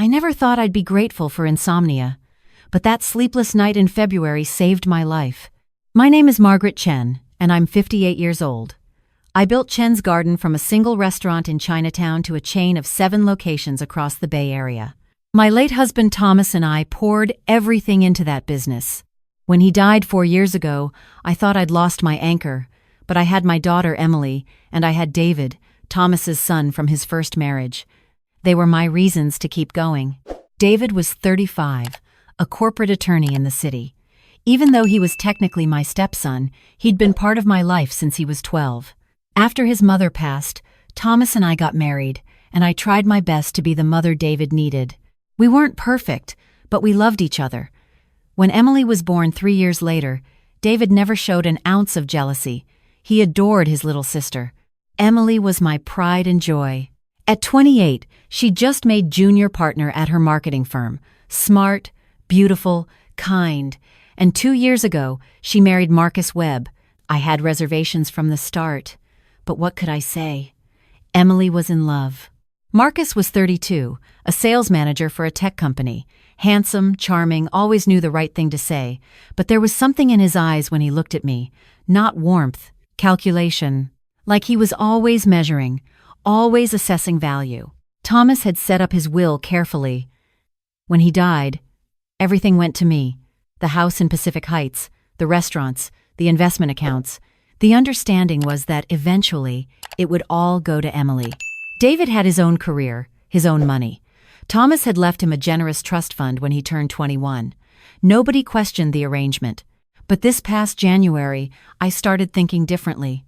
I never thought I'd be grateful for insomnia, but that sleepless night in February saved my life. My name is Margaret Chen, and I'm 58 years old. I built Chen's Garden from a single restaurant in Chinatown to a chain of 7 locations across the Bay Area. My late husband Thomas and I poured everything into that business. When he died 4 years ago, I thought I'd lost my anchor, but I had my daughter Emily, and I had David, Thomas's son from his first marriage. They were my reasons to keep going. David was 35, a corporate attorney in the city. Even though he was technically my stepson, he'd been part of my life since he was 12. After his mother passed, Thomas and I got married, and I tried my best to be the mother David needed. We weren't perfect, but we loved each other. When Emily was born 3 years later, David never showed an ounce of jealousy. He adored his little sister. Emily was my pride and joy. At 28, she just made junior partner at her marketing firm. Smart, beautiful, kind. And 2 years ago, she married Marcus Webb. I had reservations from the start. But what could I say? Emily was in love. Marcus was 32, a sales manager for a tech company. Handsome, charming, always knew the right thing to say. But there was something in his eyes when he looked at me. Not warmth, calculation. Like he was always measuring, always assessing value. Thomas had set up his will carefully. When he died, everything went to me. The house in Pacific Heights, the restaurants, the investment accounts. The understanding was that eventually it would all go to Emily. David had his own career, his own money. Thomas had left him a generous trust fund when he turned 21. Nobody questioned the arrangement. But this past January, I started thinking differently.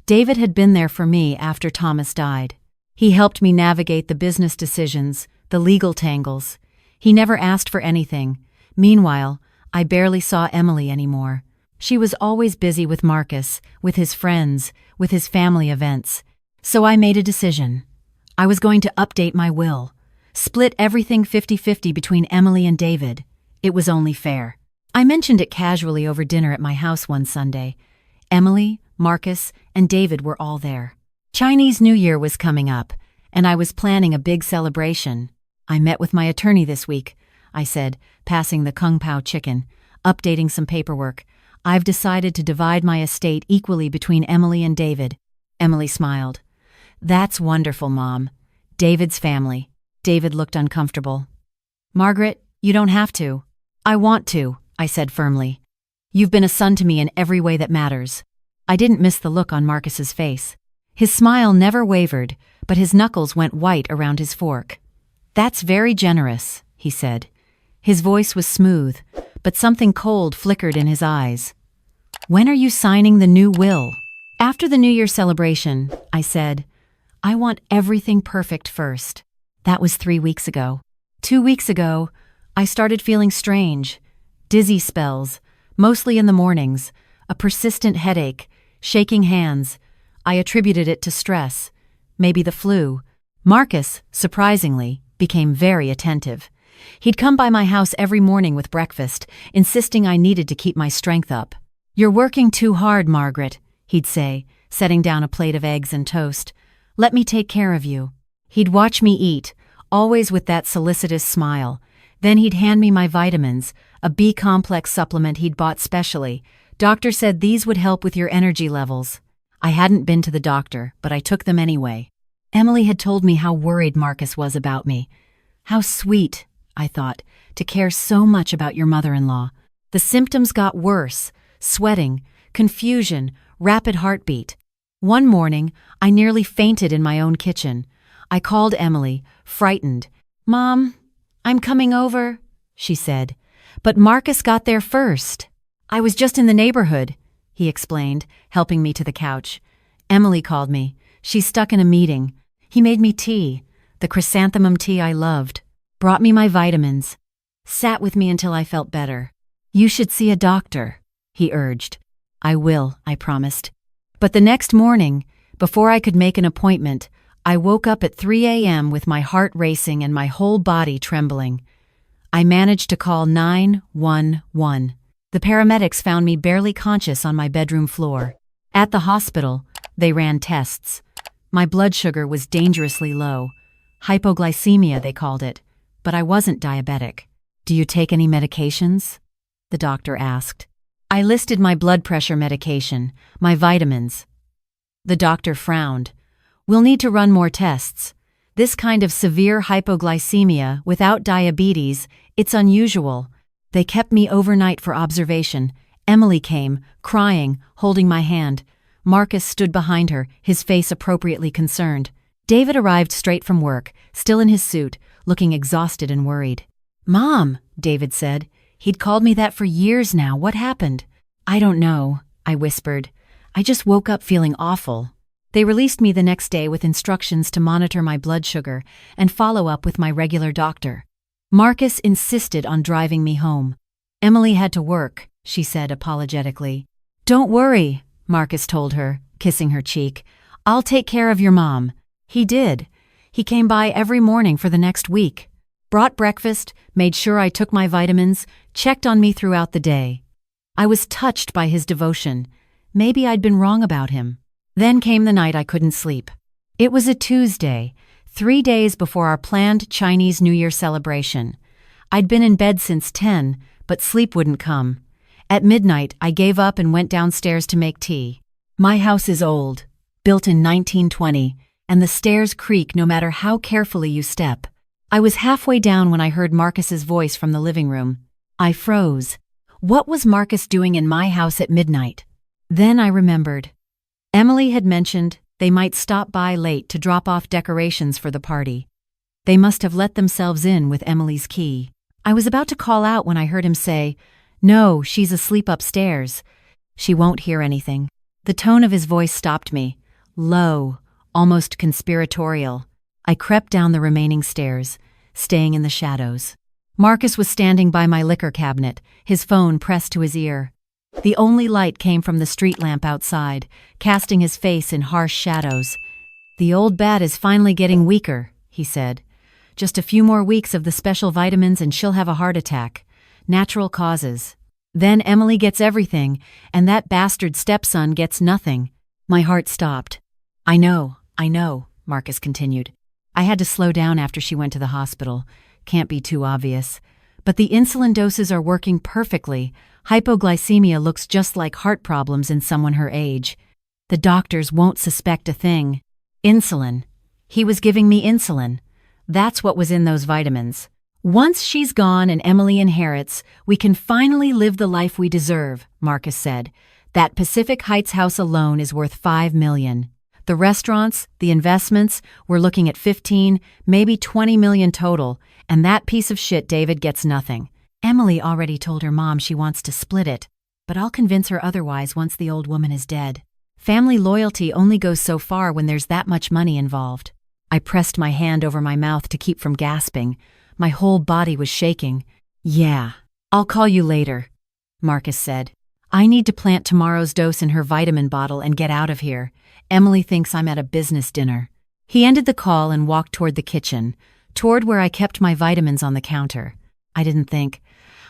David had been there for me after Thomas died. He helped me navigate the business decisions, the legal tangles. He never asked for anything. Meanwhile, I barely saw Emily anymore. She was always busy with Marcus, with his friends, with his family events. So I made a decision. I was going to update my will. Split everything 50-50 between Emily and David. It was only fair. I mentioned it casually over dinner at my house one Sunday. Emily, Marcus, and David were all there. Chinese New Year was coming up, and I was planning a big celebration. I met with my attorney this week, I said, passing the Kung Pao chicken, updating some paperwork. I've decided to divide my estate equally between Emily and David. Emily smiled. That's wonderful, Mom. David's family. David looked uncomfortable. Margaret, you don't have to. I want to, I said firmly. You've been a son to me in every way that matters. I didn't miss the look on Marcus's face. His smile never wavered, but his knuckles went white around his fork. That's very generous, he said. His voice was smooth, but something cold flickered in his eyes. When are you signing the new will? After the New Year celebration, I said, I want everything perfect first. That was 3 weeks ago. 2 weeks ago, I started feeling strange. Dizzy spells, mostly in the mornings, a persistent headache, shaking hands. I attributed it to stress, maybe the flu. Marcus, surprisingly, became very attentive. He'd come by my house every morning with breakfast, insisting I needed to keep my strength up. You're working too hard, Margaret, he'd say, setting down a plate of eggs and toast. Let me take care of you. He'd watch me eat, always with that solicitous smile. Then he'd hand me my vitamins, a B-complex supplement he'd bought specially. Doctor said these would help with your energy levels. I hadn't been to the doctor, but I took them anyway. Emily had told me how worried Marcus was about me. How sweet, I thought, to care so much about your mother-in-law. The symptoms got worse. Sweating, confusion, rapid heartbeat. One morning, I nearly fainted in my own kitchen. I called Emily, frightened. Mom, I'm coming over, she said. But Marcus got there first. I was just in the neighborhood, he explained, helping me to the couch. Emily called me. She's stuck in a meeting. He made me tea, the chrysanthemum tea I loved. Brought me my vitamins. Sat with me until I felt better. You should see a doctor, he urged. I will, I promised. But the next morning, before I could make an appointment, I woke up at 3 a.m. with my heart racing and my whole body trembling. I managed to call 911. The paramedics found me barely conscious on my bedroom floor. At the hospital, they ran tests. My blood sugar was dangerously low. Hypoglycemia, they called it. but I wasn't diabetic. Do you take any medications? The doctor asked. I listed my blood pressure medication, my vitamins. The doctor frowned. We'll need to run more tests. This kind of severe hypoglycemia without diabetes, it's unusual. They kept me overnight for observation. Emily came, crying, holding my hand. Marcus stood behind her, his face appropriately concerned. David arrived straight from work, still in his suit, looking exhausted and worried. Mom, David said. He'd called me that for years now. What happened? I don't know, I whispered. I just woke up feeling awful. They released me the next day with instructions to monitor my blood sugar and follow up with my regular doctor. Marcus insisted on driving me home. Emily had to work, she said apologetically. Don't worry, Marcus told her, kissing her cheek. I'll take care of your mom. He did. He came by every morning for the next week. Brought breakfast, made sure I took my vitamins, checked on me throughout the day. I was touched by his devotion. Maybe I'd been wrong about him. Then came the night I couldn't sleep. It was a Tuesday, 3 days before our planned Chinese New Year celebration. I'd been in bed since 10, but sleep wouldn't come. At midnight, I gave up and went downstairs to make tea. My house is old, built in 1920, and the stairs creak no matter how carefully you step. I was halfway down when I heard Marcus's voice from the living room. I froze. What was Marcus doing in my house at midnight? Then I remembered. Emily had mentioned they might stop by late to drop off decorations for the party. They must have let themselves in with Emily's key. I was about to call out when I heard him say, "No, she's asleep upstairs. She won't hear anything." The tone of his voice stopped me. Low, almost conspiratorial. I crept down the remaining stairs, staying in the shadows. Marcus was standing by my liquor cabinet, his phone pressed to his ear. The only light came from the street lamp outside, casting his face in harsh shadows. "The old bat is finally getting weaker," he said. "Just a few more weeks of the special vitamins and she'll have a heart attack. Natural causes. Then Emily gets everything, and that bastard stepson gets nothing." My heart stopped. I know, Marcus continued. "I had to slow down after she went to the hospital. Can't be too obvious. But the insulin doses are working perfectly. Hypoglycemia looks just like heart problems in someone her age. The doctors won't suspect a thing. Insulin. He was giving me insulin. That's what was in those vitamins. Once she's gone and Emily inherits, we can finally live the life we deserve," Marcus said. "That Pacific Heights house alone is worth $5 million. The restaurants, the investments, we're looking at 15, maybe 20 million total, and that piece of shit David gets nothing. Emily already told her mom she wants to split it, but I'll convince her otherwise once the old woman is dead. Family loyalty only goes so far when there's that much money involved." I pressed my hand over my mouth to keep from gasping. My whole body was shaking. "Yeah, I'll call you later," Marcus said. "I need to plant tomorrow's dose in her vitamin bottle and get out of here. Emily thinks I'm at a business dinner." He ended the call and walked toward the kitchen, toward where I kept my vitamins on the counter. I didn't think.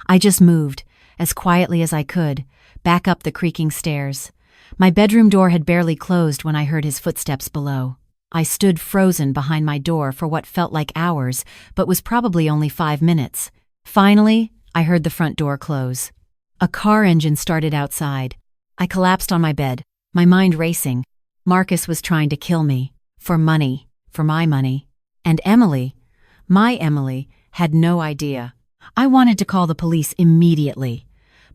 I just moved, as quietly as I could, back up the creaking stairs. My bedroom door had barely closed when I heard his footsteps below. I stood frozen behind my door for what felt like hours, but was probably only 5 minutes. Finally, I heard the front door close. A car engine started outside. I collapsed on my bed, my mind racing. Marcus was trying to kill me. For money. For my money. And Emily, my Emily, had no idea. I wanted to call the police immediately.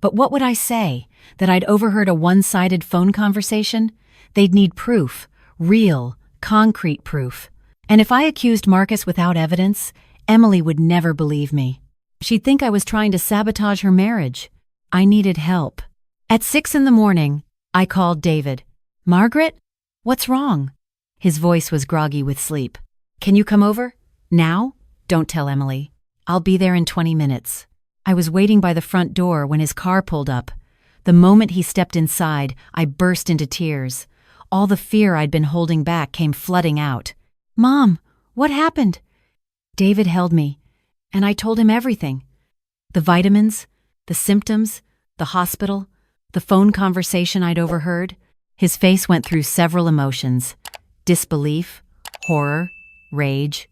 But what would I say? That I'd overheard a one-sided phone conversation? They'd need proof. Real, concrete proof. And if I accused Marcus without evidence, Emily would never believe me. She'd think I was trying to sabotage her marriage. I needed help. At 6 a.m, I called David. "Margaret? What's wrong?" His voice was groggy with sleep. "Can you come over? Now? Don't tell Emily. I'll be there in 20 minutes. I was waiting by the front door when his car pulled up. The moment he stepped inside, I burst into tears. All the fear I'd been holding back came flooding out. "Mom, what happened?" David held me, and I told him everything. The vitamins, the symptoms, the hospital, the phone conversation I'd overheard. His face went through several emotions: disbelief, horror, rage.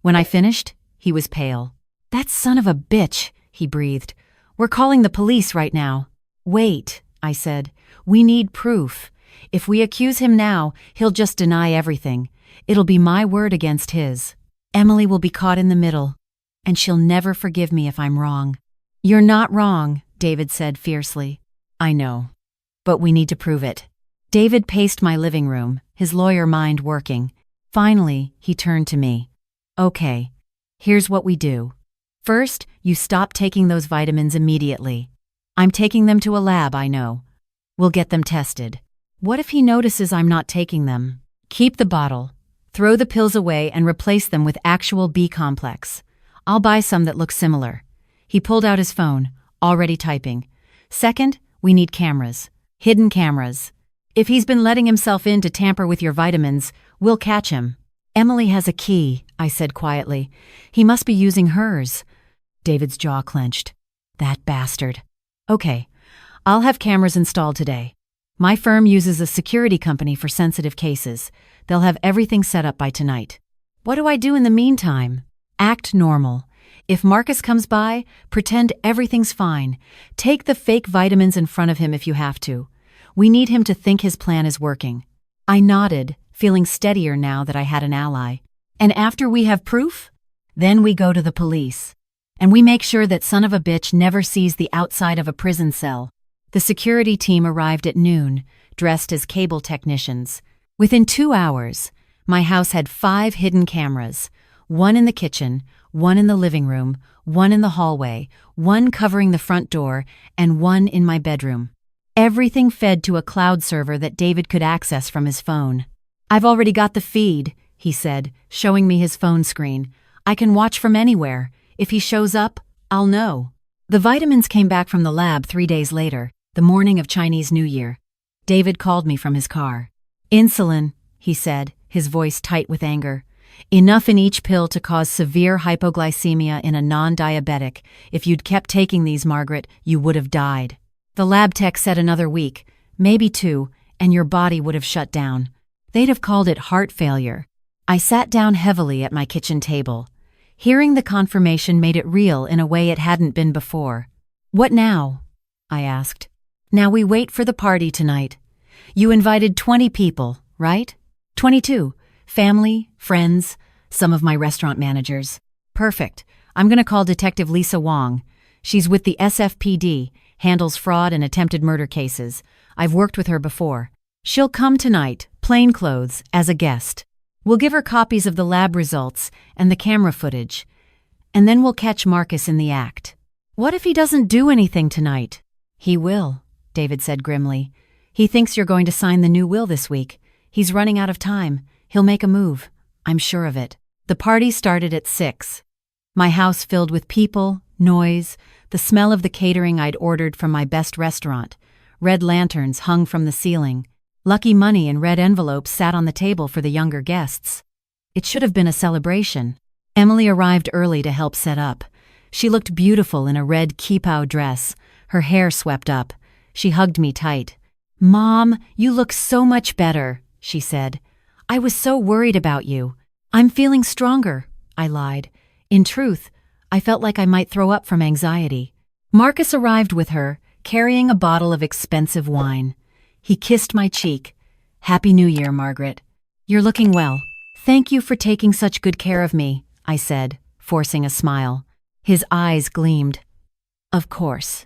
When I finished, he was pale. "That son of a bitch," he breathed. "We're calling the police right now." "Wait," I said. "We need proof. If we accuse him now, he'll just deny everything. It'll be my word against his. Emily will be caught in the middle, and she'll never forgive me if I'm wrong." "You're not wrong," David said fiercely. "I know. But we need to prove it." David paced my living room, his lawyer mind working. Finally, he turned to me. "Okay, here's what we do. First, you stop taking those vitamins immediately. I'm taking them to a lab, I know. We'll get them tested. What if he notices I'm not taking them? Keep the bottle. Throw the pills away and replace them with actual B-complex. I'll buy some that look similar." He pulled out his phone, already typing. "Second, we need cameras. Hidden cameras. If he's been letting himself in to tamper with your vitamins, we'll catch him." "Emily has a key," I said quietly. "He must be using hers." David's jaw clenched. "That bastard." "Okay, I'll have cameras installed today. My firm uses a security company for sensitive cases. They'll have everything set up by tonight." "What do I do in the meantime?" "Act normal. If Marcus comes by, pretend everything's fine. Take the fake vitamins in front of him if you have to. We need him to think his plan is working." I nodded, feeling steadier now that I had an ally. "And after we have proof? Then we go to the police. And we make sure that son of a bitch never sees the outside of a prison cell." The security team arrived at noon, dressed as cable technicians. Within 2 hours, my house had 5 hidden cameras, one in the kitchen, one in the living room, one in the hallway, one covering the front door, and one in my bedroom. Everything fed to a cloud server that David could access from his phone. "I've already got the feed," he said, showing me his phone screen. "I can watch from anywhere. If he shows up, I'll know." The vitamins came back from the lab 3 days later, the morning of Chinese New Year. David called me from his car. "Insulin," he said, his voice tight with anger. "Enough in each pill to cause severe hypoglycemia in a non-diabetic. If you'd kept taking these, Margaret, you would have died. The lab tech said another week, maybe 2, and your body would have shut down. They'd have called it heart failure." I sat down heavily at my kitchen table. Hearing the confirmation made it real in a way it hadn't been before. "What now?" I asked. "Now we wait for the party tonight. You invited 20 people, right?" 22. Family, friends, some of my restaurant managers. "Perfect. I'm going to call Detective Lisa Wong. She's with the SFPD, handles fraud and attempted murder cases. I've worked with her before. She'll come tonight, plain clothes, as a guest. We'll give her copies of the lab results and the camera footage. And then we'll catch Marcus in the act." "What if he doesn't do anything tonight?" "He will," David said grimly. "He thinks you're going to sign the new will this week. He's running out of time. He'll make a move. I'm sure of it." The party started at 6. My house filled with people, noise, the smell of the catering I'd ordered from my best restaurant. Red lanterns hung from the ceiling. Lucky money in red envelopes sat on the table for the younger guests. It should have been a celebration. Emily arrived early to help set up. She looked beautiful in a red kippah dress, her hair swept up. She hugged me tight. "Mom, you look so much better," she said. "I was so worried about you." "I'm feeling stronger," I lied. In truth, I felt like I might throw up from anxiety. Marcus arrived with her, carrying a bottle of expensive wine. He kissed my cheek. "Happy New Year, Margaret. You're looking well." "Thank you for taking such good care of me," I said, forcing a smile. His eyes gleamed. "Of course.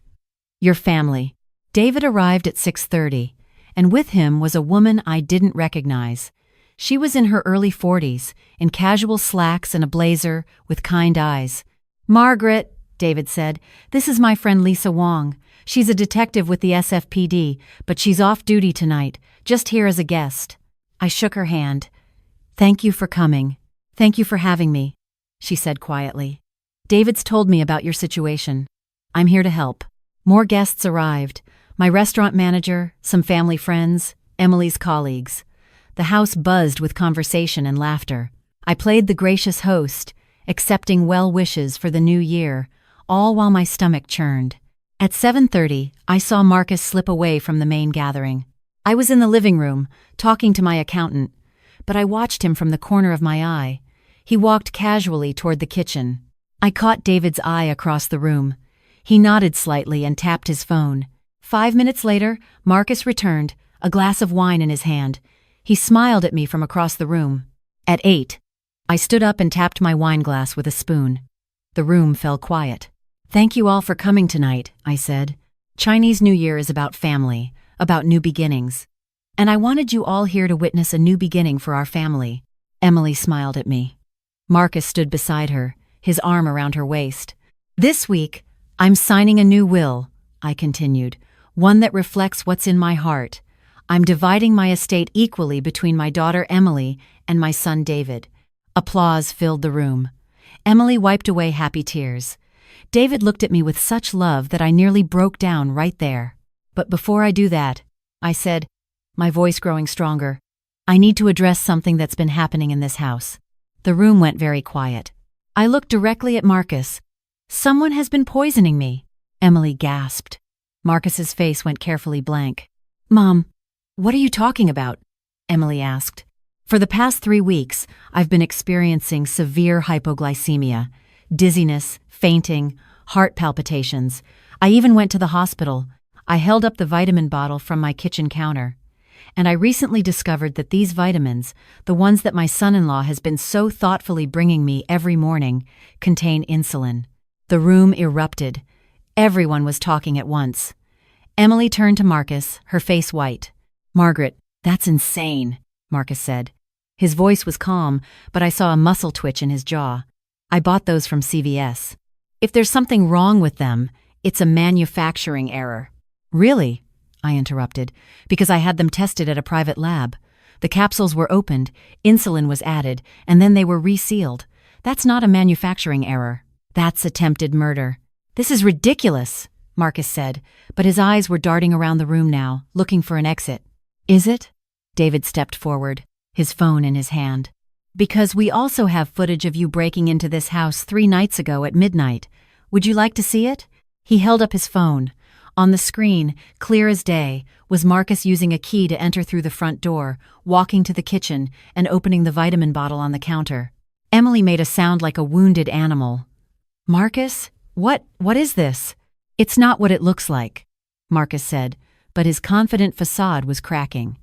Your family." David arrived at 6:30, and with him was a woman I didn't recognize. She was in her early 40s, in casual slacks and a blazer, with kind eyes. "Margaret," David said, "this is my friend Lisa Wong. She's a detective with the SFPD, but she's off duty tonight, just here as a guest." I shook her hand. "Thank you for coming. Thank you for having me," she said quietly. "David's told me about your situation. I'm here to help." More guests arrived. My restaurant manager, some family friends, Emily's colleagues. The house buzzed with conversation and laughter. I played the gracious host, accepting well wishes for the new year, all while my stomach churned. At 7:30, I saw Marcus slip away from the main gathering. I was in the living room, talking to my accountant, but I watched him from the corner of my eye. He walked casually toward the kitchen. I caught David's eye across the room. He nodded slightly and tapped his phone. 5 minutes later, Marcus returned, a glass of wine in his hand. He smiled at me from across the room. At 8, I stood up and tapped my wine glass with a spoon. The room fell quiet. "Thank you all for coming tonight," I said. "Chinese New Year is about family, about new beginnings. And I wanted you all here to witness a new beginning for our family." Emily smiled at me. Marcus stood beside her, his arm around her waist. "This week, I'm signing a new will," I continued, "one that reflects what's in my heart. I'm dividing my estate equally between my daughter Emily and my son David." Applause filled the room. Emily wiped away happy tears. David looked at me with such love that I nearly broke down right there. "But before I do that," I said, my voice growing stronger, "I need to address something that's been happening in this house." The room went very quiet. I looked directly at Marcus. "Someone has been poisoning me," Emily gasped. Marcus's face went carefully blank. "Mom, what are you talking about?" Emily asked. "For the past 3 weeks, I've been experiencing severe hypoglycemia, dizziness, fainting, heart palpitations. I even went to the hospital." I held up the vitamin bottle from my kitchen counter. "And I recently discovered that these vitamins, the ones that my son-in-law has been so thoughtfully bringing me every morning, contain insulin." The room erupted. Everyone was talking at once. Emily turned to Marcus, her face white. "Margaret, that's insane," Marcus said. His voice was calm, but I saw a muscle twitch in his jaw. "I bought those from CVS. If there's something wrong with them, it's a manufacturing error." "Really?" I interrupted, "because I had them tested at a private lab. The capsules were opened, insulin was added, and then they were resealed. That's not a manufacturing error. That's attempted murder." "This is ridiculous," Marcus said, but his eyes were darting around the room now, looking for an exit. "Is it?" David stepped forward, his phone in his hand. "Because we also have footage of you breaking into this house 3 nights ago at midnight. Would you like to see it?" He held up his phone. On the screen, clear as day, was Marcus using a key to enter through the front door, walking to the kitchen, and opening the vitamin bottle on the counter. Emily made a sound like a wounded animal. "Marcus, what is this?" "It's not what it looks like," Marcus said, but his confident facade was cracking.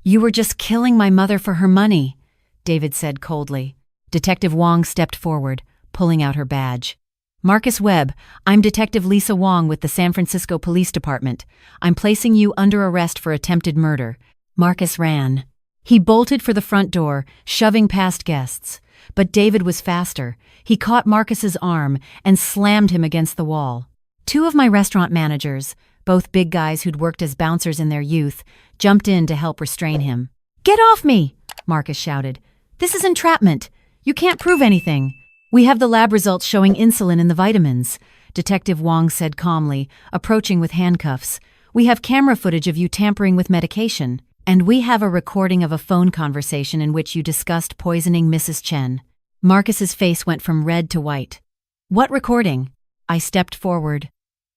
You were just killing my mother for her money," David said coldly. Detective Wong stepped forward, pulling out her badge. "Marcus Webb, I'm Detective Lisa Wong with the San Francisco Police Department. I'm placing you under arrest for attempted murder." Marcus ran. He bolted for the front door, shoving past guests. But David was faster. He caught Marcus's arm and slammed him against the wall. 2 of my restaurant managers, both big guys who'd worked as bouncers in their youth, jumped in to help restrain him. "Get off me!" Marcus shouted. "This is entrapment. You can't prove anything." "We have the lab results showing insulin in the vitamins," Detective Wong said calmly, approaching with handcuffs. "We have camera footage of you tampering with medication. And we have a recording of a phone conversation in which you discussed poisoning Mrs. Chen." Marcus's face went from red to white. "What recording?" I stepped forward.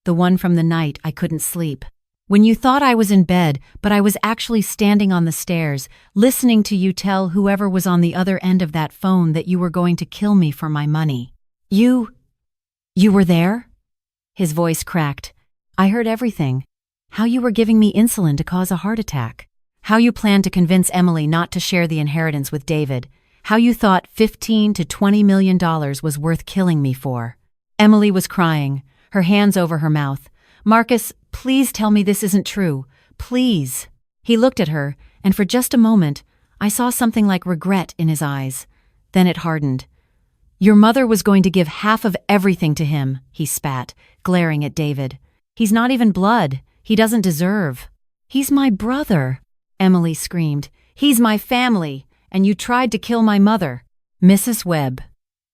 "The one from the night I couldn't sleep. When you thought I was in bed, but I was actually standing on the stairs, listening to you tell whoever was on the other end of that phone that you were going to kill me for my money." You were there?" His voice cracked. "I heard everything. How you were giving me insulin to cause a heart attack. How you planned to convince Emily not to share the inheritance with David. How you thought $15 to $20 million was worth killing me for." Emily was crying, her hands over her mouth. "Marcus, please tell me this isn't true. Please." He looked at her, and for just a moment, I saw something like regret in his eyes. Then it hardened. "Your mother was going to give half of everything to him," he spat, glaring at David. "He's not even blood. He doesn't deserve." "He's my brother," Emily screamed. "He's my family, and you tried to kill my mother." "Mrs. Webb,"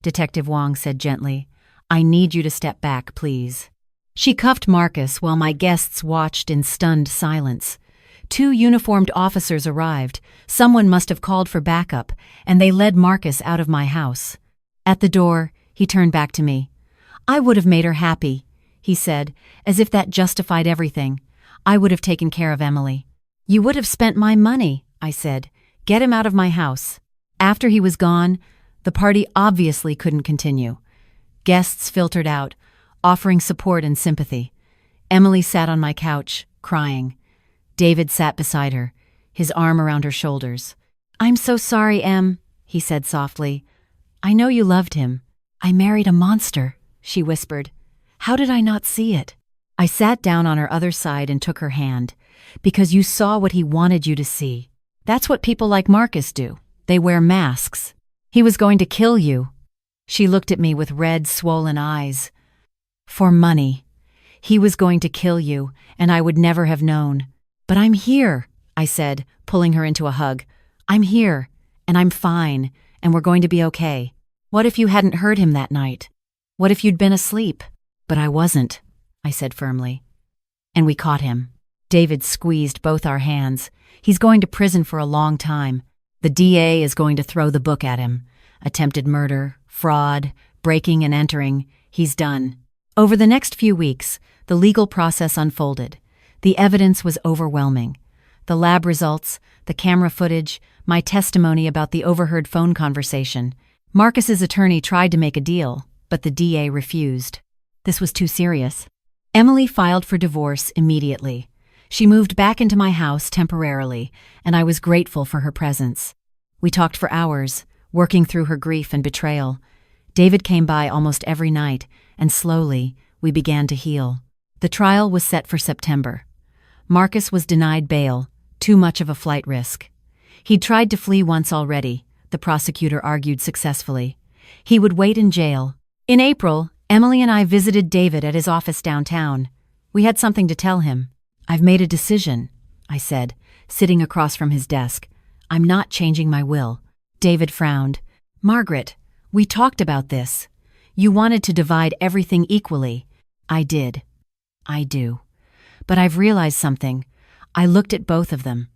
Detective Wong said gently, "I need you to step back, please." She cuffed Marcus while my guests watched in stunned silence. 2 uniformed officers arrived. Someone must have called for backup, and they led Marcus out of my house. At the door, he turned back to me. "I would have made her happy," he said, as if that justified everything. "I would have taken care of Emily." "You would have spent my money," I said. "Get him out of my house." After he was gone, The party obviously couldn't continue. Guests filtered out, offering support and sympathy. Emily sat on my couch, crying. David sat beside her, his arm around her shoulders. "I'm so sorry, Em," he said softly. "I know you loved him." "I married a monster," she whispered. "How did I not see it?" I sat down on her other side and took her hand. "Because you saw what he wanted you to see. That's what people like Marcus do. They wear masks. He was going to kill you." She looked at me with red, swollen eyes. "For money. He was going to kill you, and I would never have known. But I'm here," I said, pulling her into a hug. "I'm here, and I'm fine, and we're going to be okay. What if you hadn't heard him that night? What if you'd been asleep?" "But I wasn't," I said firmly. "And we caught him." David squeezed both our hands. "He's going to prison for a long time. The DA is going to throw the book at him. Attempted murder, fraud, breaking and entering. He's done." Over the next few weeks, the legal process unfolded. The evidence was overwhelming. The lab results, the camera footage, my testimony about the overheard phone conversation. Marcus's attorney tried to make a deal, but the DA refused. This was too serious. Emily filed for divorce immediately. She moved back into my house temporarily, and I was grateful for her presence. We talked for hours, working through her grief and betrayal. David came by almost every night, and slowly, we began to heal. The trial was set for September. Marcus was denied bail, too much of a flight risk. He'd tried to flee once already, the prosecutor argued successfully. He would wait in jail. In April, Emily and I visited David at his office downtown. We had something to tell him. "I've made a decision," I said, sitting across from his desk. "I'm not changing my will." David frowned. "Margaret, we talked about this. You wanted to divide everything equally." "I did. I do. But I've realized something. I looked at both of them.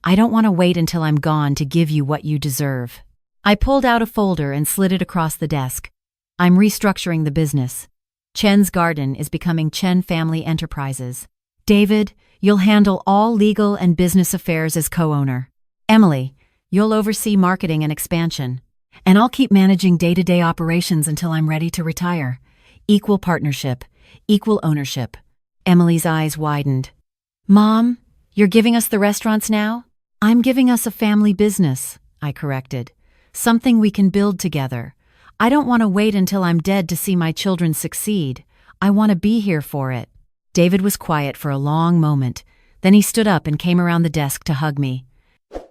I don't want to wait until I'm gone to give you what you deserve." I pulled out a folder and slid it across the desk. "I'm restructuring the business. Chen's Garden is becoming Chen Family Enterprises. David, you'll handle all legal and business affairs as co-owner. Emily, you'll oversee marketing and expansion. And I'll keep managing day-to-day operations until I'm ready to retire. Equal partnership, equal ownership." Emily's eyes widened. "Mom, you're giving us the restaurants now?" "I'm giving us a family business," I corrected. "Something we can build together. I don't want to wait until I'm dead to see my children succeed. I want to be here for it." David was quiet for a long moment. Then he stood up and came around the desk to hug me.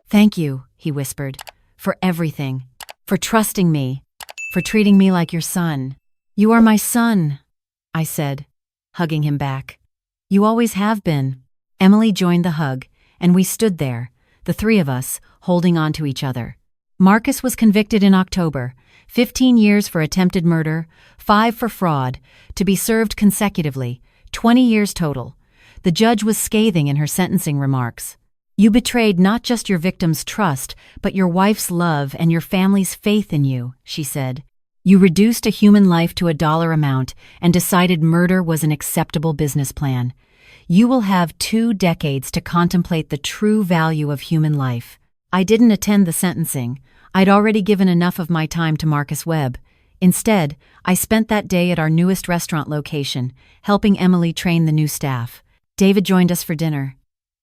"Thank you," he whispered, "for everything. For trusting me. For treating me like your son." "You are my son," I said, hugging him back. "You always have been." Emily joined the hug, and we stood there, the three of us, holding on to each other. Marcus was convicted in October, 15 years for attempted murder, 5 for fraud, to be served consecutively, 20 years total. The judge was scathing in her sentencing remarks. "You betrayed not just your victim's trust, but your wife's love and your family's faith in you," she said. "You reduced a human life to a dollar amount and decided murder was an acceptable business plan. You will have 2 decades to contemplate the true value of human life." I didn't attend the sentencing. I'd already given enough of my time to Marcus Webb. Instead, I spent that day at our newest restaurant location, helping Emily train the new staff. David joined us for dinner,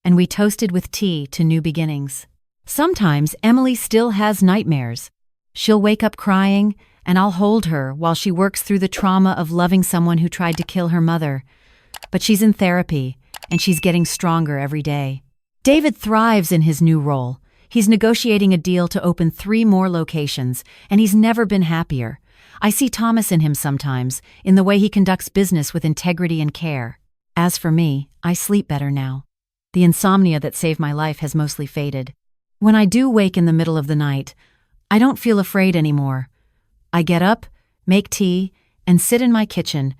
and we toasted with tea to new beginnings. Sometimes Emily still has nightmares. She'll wake up crying, and I'll hold her while she works through the trauma of loving someone who tried to kill her mother. But she's in therapy, and she's getting stronger every day. David thrives in his new role. He's negotiating a deal to open 3 more locations, and he's never been happier. I see Thomas in him sometimes, in the way he conducts business with integrity and care. As for me, I sleep better now. The insomnia that saved my life has mostly faded. When I do wake in the middle of the night, I don't feel afraid anymore. I get up, make tea, and sit in my kitchen,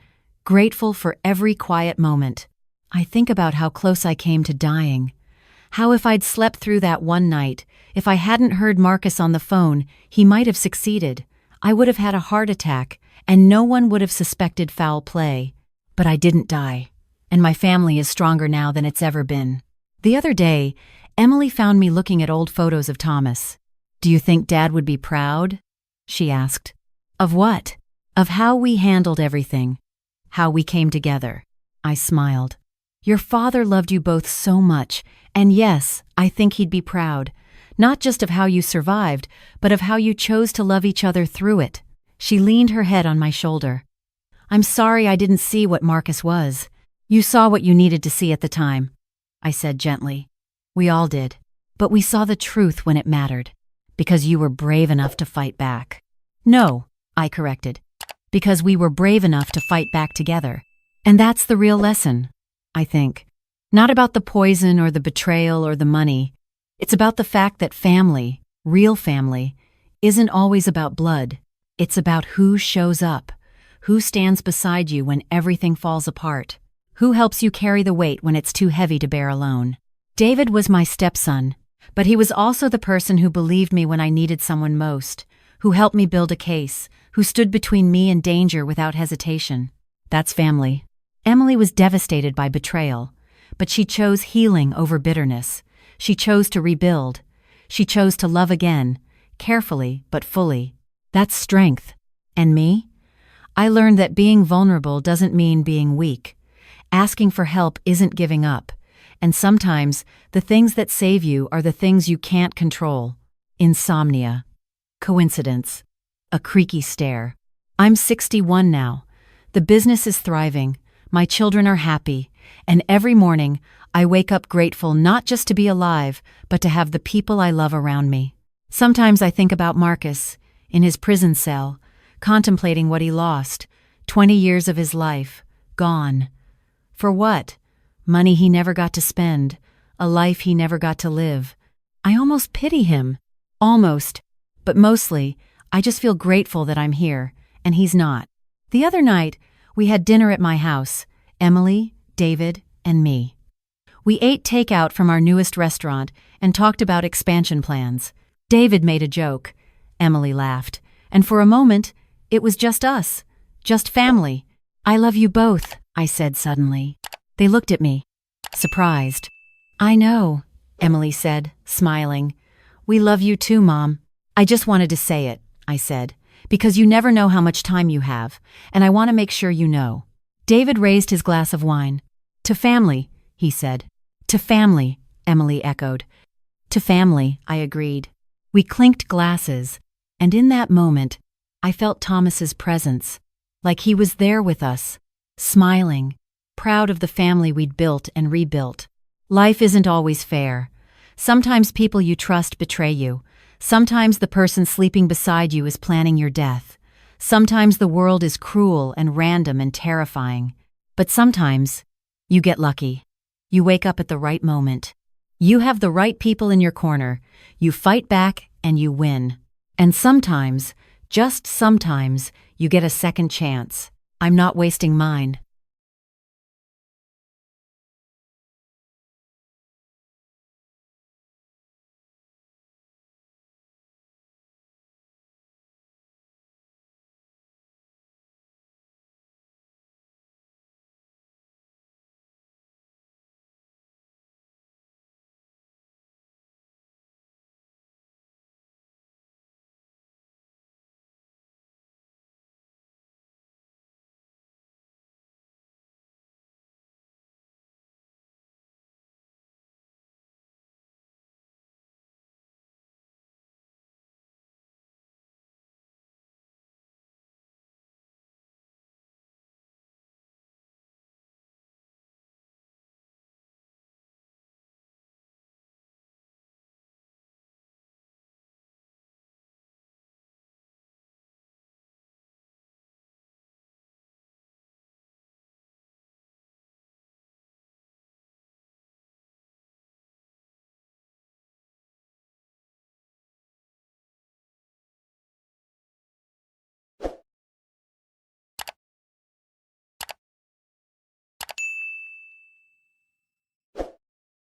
grateful for every quiet moment. I think about how close I came to dying. How if I'd slept through that one night, if I hadn't heard Marcus on the phone, he might have succeeded. I would have had a heart attack, and no one would have suspected foul play. But I didn't die, and my family is stronger now than it's ever been. The other day, Emily found me looking at old photos of Thomas. "Do you think Dad would be proud?" she asked. Of what? Of how we handled everything. How we came together. I smiled. Your father loved you both so much, and yes, I think he'd be proud. Not just of how you survived, but of how you chose to love each other through it. She leaned her head on my shoulder. I'm sorry I didn't see what Marcus was. You saw what you needed to see at the time, I said gently. We all did. But we saw the truth when it mattered. Because you were brave enough to fight back. No, I corrected. Because we were brave enough to fight back together. And that's the real lesson, I think. Not about the poison or the betrayal or the money. It's about the fact that family, real family, isn't always about blood. It's about who shows up, who stands beside you when everything falls apart, who helps you carry the weight when it's too heavy to bear alone. David was my stepson, but he was also the person who believed me when I needed someone most, who helped me build a case, who stood between me and danger without hesitation. That's family. Emily was devastated by betrayal, but she chose healing over bitterness. She chose to rebuild. She chose to love again, carefully but fully. That's strength. And me? I learned that being vulnerable doesn't mean being weak. Asking for help isn't giving up. And sometimes, the things that save you are the things you can't control. Insomnia. Coincidence. A creaky stair. I'm 61 now. The business is thriving. My children are happy. And every morning, I wake up grateful not just to be alive, but to have the people I love around me. Sometimes I think about Marcus, in his prison cell, contemplating what he lost. 20 years of his life, gone. For what? Money he never got to spend, a life he never got to live. I almost pity him. Almost. But mostly, I just feel grateful that I'm here, and he's not. The other night, we had dinner at my house, Emily, David, and me. We ate takeout from our newest restaurant and talked about expansion plans. David made a joke. Emily laughed. And for a moment, it was just us. Just family. I love you both, I said suddenly. They looked at me, surprised. I know, Emily said, smiling. We love you too, Mom. I just wanted to say it, I said, because you never know how much time you have, and I want to make sure you know. David raised his glass of wine. To family, he said. To family, Emily echoed. To family, I agreed. We clinked glasses, and in that moment, I felt Thomas's presence, like he was there with us, smiling, proud of the family we'd built and rebuilt. Life isn't always fair. Sometimes people you trust betray you. Sometimes the person sleeping beside you is planning your death. Sometimes the world is cruel and random and terrifying. But sometimes, you get lucky. You wake up at the right moment. You have the right people in your corner. You fight back and you win. And sometimes, just sometimes, you get a second chance. I'm not wasting mine.